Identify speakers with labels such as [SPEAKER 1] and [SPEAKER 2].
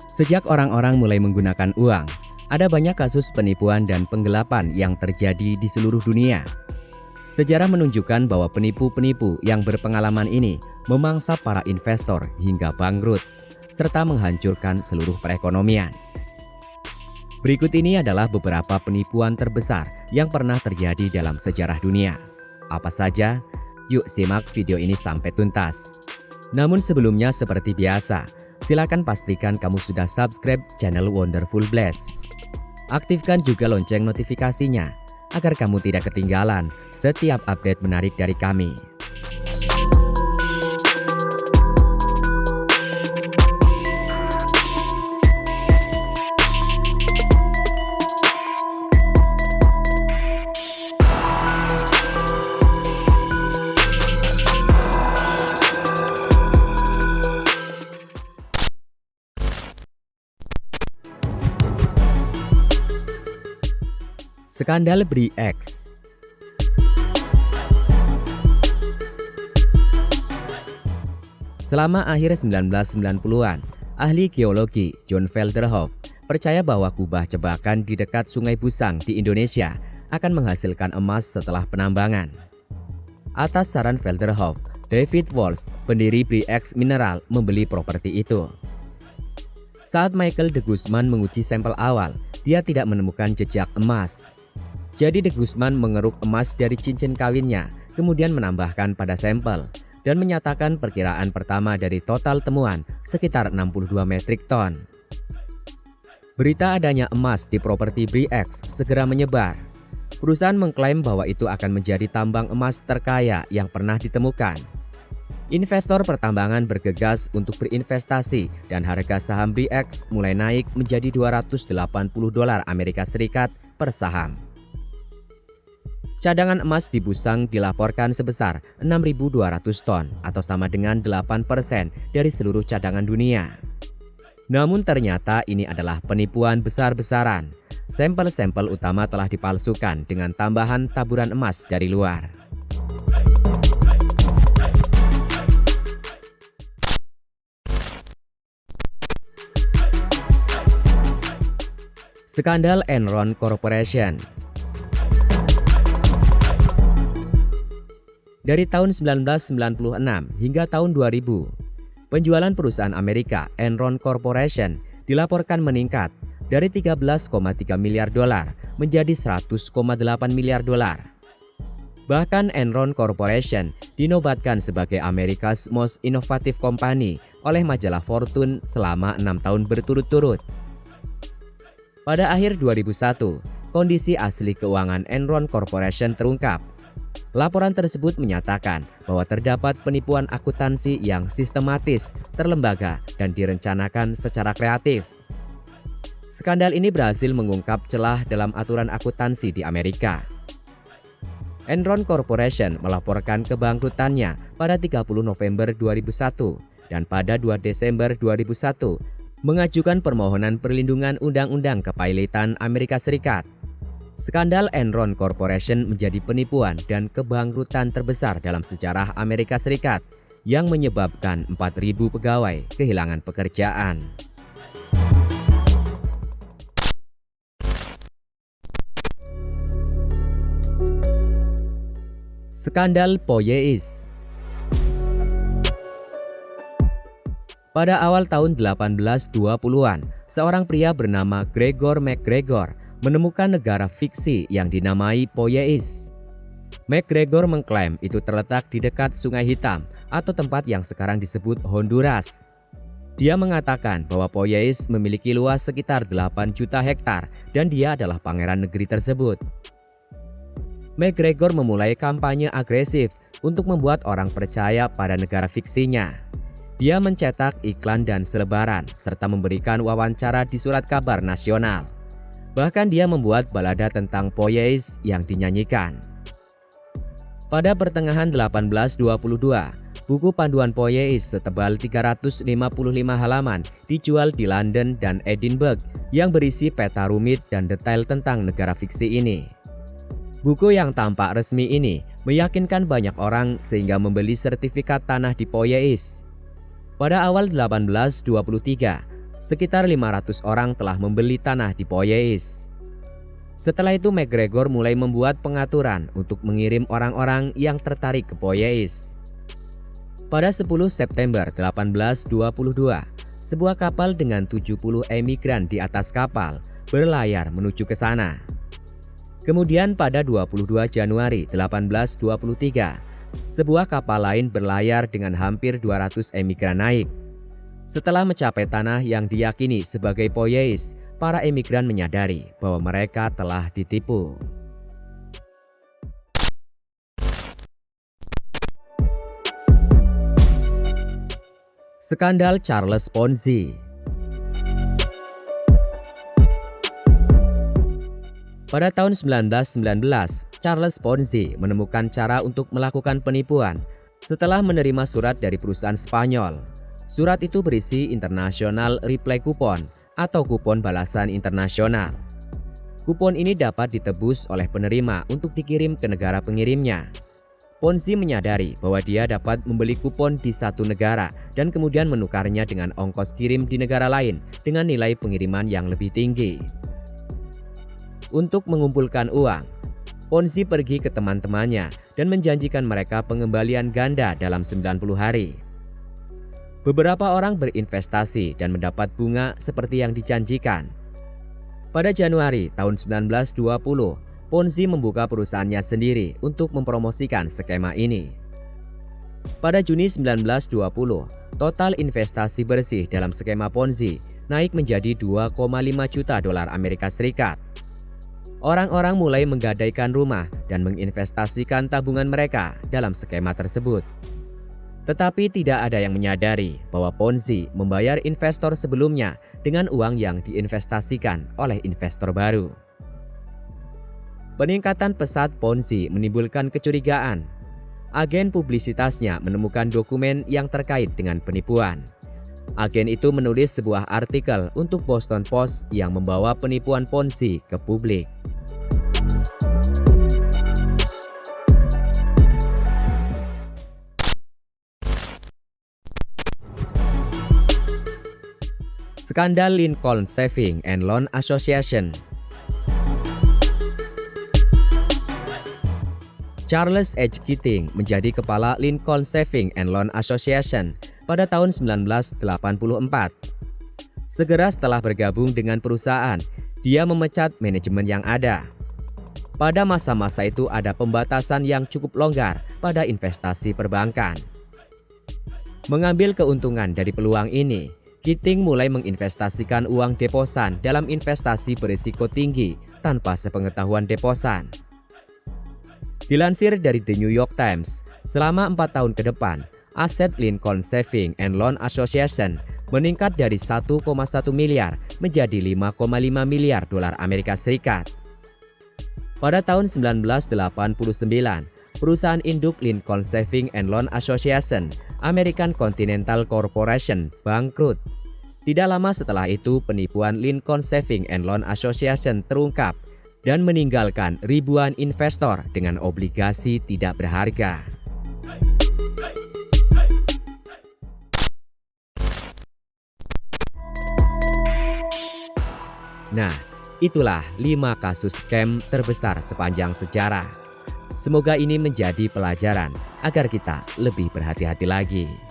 [SPEAKER 1] Sejak orang-orang mulai menggunakan uang, ada banyak kasus penipuan dan penggelapan yang terjadi di seluruh dunia. Sejarah menunjukkan bahwa penipu-penipu yang berpengalaman ini memangsa para investor hingga bangkrut, serta menghancurkan seluruh perekonomian. Berikut ini adalah beberapa penipuan terbesar yang pernah terjadi dalam sejarah dunia. Apa saja? Yuk simak video ini sampai tuntas. Namun sebelumnya seperti biasa, silakan pastikan kamu sudah subscribe channel Wonderful Blast. Aktifkan juga lonceng notifikasinya agar kamu tidak ketinggalan setiap update menarik dari kami. Skandal BRIEX. Selama akhir 1990-an, ahli geologi John Velderhof percaya bahwa kubah jebakan di dekat Sungai Busang di Indonesia akan menghasilkan emas setelah penambangan. Atas saran Velderhof, David Walsh, pendiri BRIEX Mineral, membeli properti itu. Saat Michael de Guzman menguji sampel awal, dia tidak menemukan jejak emas. Jadi de Guzman mengeruk emas dari cincin kawinnya, kemudian menambahkan pada sampel, dan menyatakan perkiraan pertama dari total temuan sekitar 62 metrik ton. Berita adanya emas di properti BRIEX segera menyebar. Perusahaan mengklaim bahwa itu akan menjadi tambang emas terkaya yang pernah ditemukan. Investor pertambangan bergegas untuk berinvestasi dan harga saham BRIEX mulai naik menjadi $280 Amerika Serikat per saham. Cadangan emas di Busang dilaporkan sebesar 6.200 ton atau sama dengan 8% dari seluruh cadangan dunia. Namun ternyata ini adalah penipuan besar-besaran. Sampel-sampel utama telah dipalsukan dengan tambahan taburan emas dari luar. Skandal Enron Corporation. Dari tahun 1996 hingga tahun 2000, penjualan perusahaan Amerika Enron Corporation dilaporkan meningkat dari 13,3 miliar dolar menjadi 100,8 miliar dolar. Bahkan Enron Corporation dinobatkan sebagai America's Most Innovative Company oleh majalah Fortune selama 6 tahun berturut-turut. Pada akhir 2001, kondisi asli keuangan Enron Corporation terungkap. Laporan tersebut menyatakan bahwa terdapat penipuan akuntansi yang sistematis, terlembaga, dan direncanakan secara kreatif. Skandal ini berhasil mengungkap celah dalam aturan akuntansi di Amerika. Enron Corporation melaporkan kebangkrutannya pada 30 November 2001 dan pada 2 Desember 2001 mengajukan permohonan perlindungan undang-undang kepailitan Amerika Serikat. Skandal Enron Corporation menjadi penipuan dan kebangkrutan terbesar dalam sejarah Amerika Serikat yang menyebabkan 4.000 pegawai kehilangan pekerjaan. Skandal Poyeis. Pada awal tahun 1820-an, seorang pria bernama Gregor MacGregor menemukan negara fiksi yang dinamai Poyeis. MacGregor mengklaim itu terletak di dekat Sungai Hitam atau tempat yang sekarang disebut Honduras. Dia mengatakan bahwa Poyeis memiliki luas sekitar 8 juta hektar dan dia adalah pangeran negeri tersebut. MacGregor memulai kampanye agresif untuk membuat orang percaya pada negara fiksinya. Dia mencetak iklan dan selebaran serta memberikan wawancara di surat kabar nasional. Bahkan dia membuat balada tentang Poyeis yang dinyanyikan. Pada pertengahan 1822, buku panduan Poyeis setebal 355 halaman dijual di London dan Edinburgh yang berisi peta rumit dan detail tentang negara fiksi ini. Buku yang tampak resmi ini meyakinkan banyak orang sehingga membeli sertifikat tanah di Poyeis. Pada awal 1823, Sekitar 500 orang telah membeli tanah di Poyais. Setelah itu McGregor mulai membuat pengaturan untuk mengirim orang-orang yang tertarik ke Poyais. Pada 10 September 1822, sebuah kapal dengan 70 emigran di atas kapal berlayar menuju ke sana. Kemudian pada 22 Januari 1823, sebuah kapal lain berlayar dengan hampir 200 emigran naik. Setelah mencapai tanah yang diyakini sebagai Poyais, para emigran menyadari bahwa mereka telah ditipu. Skandal Charles Ponzi. Pada tahun 1919, Charles Ponzi menemukan cara untuk melakukan penipuan setelah menerima surat dari perusahaan Spanyol. Surat itu berisi International Reply Coupon atau kupon balasan internasional. Kupon ini dapat ditebus oleh penerima untuk dikirim ke negara pengirimnya. Ponzi menyadari bahwa dia dapat membeli kupon di satu negara dan kemudian menukarnya dengan ongkos kirim di negara lain dengan nilai pengiriman yang lebih tinggi. Untuk mengumpulkan uang, Ponzi pergi ke teman-temannya dan menjanjikan mereka pengembalian ganda dalam 90 hari. Beberapa orang berinvestasi dan mendapat bunga seperti yang dijanjikan. Pada Januari tahun 1920, Ponzi membuka perusahaannya sendiri untuk mempromosikan skema ini. Pada Juni 1920, total investasi bersih dalam skema Ponzi naik menjadi 2,5 juta dolar Amerika Serikat. Orang-orang mulai menggadaikan rumah dan menginvestasikan tabungan mereka dalam skema tersebut. Tetapi tidak ada yang menyadari bahwa Ponzi membayar investor sebelumnya dengan uang yang diinvestasikan oleh investor baru. Peningkatan pesat Ponzi menimbulkan kecurigaan. Agen publisitasnya menemukan dokumen yang terkait dengan penipuan. Agen itu menulis sebuah artikel untuk Boston Post yang membawa penipuan Ponzi ke publik. Skandal Lincoln Savings and Loan Association. Charles H. Keating menjadi kepala Lincoln Savings and Loan Association pada tahun 1984. Segera setelah bergabung dengan perusahaan, dia memecat manajemen yang ada. Pada masa-masa itu ada pembatasan yang cukup longgar pada investasi perbankan. Mengambil keuntungan dari peluang ini, Keating mulai menginvestasikan uang deposan dalam investasi berisiko tinggi tanpa sepengetahuan deposan. Dilansir dari The New York Times, selama 4 tahun ke depan, aset Lincoln Savings and Loan Association meningkat dari 1,1 miliar menjadi 5,5 miliar dolar Amerika Serikat. Pada tahun 1989, perusahaan induk Lincoln Savings and Loan Association, American Continental Corporation, bangkrut. Tidak lama setelah itu, penipuan Lincoln Savings and Loan Association terungkap dan meninggalkan ribuan investor dengan obligasi tidak berharga. Nah, itulah 5 kasus scam terbesar sepanjang sejarah. Semoga ini menjadi pelajaran agar kita lebih berhati-hati lagi.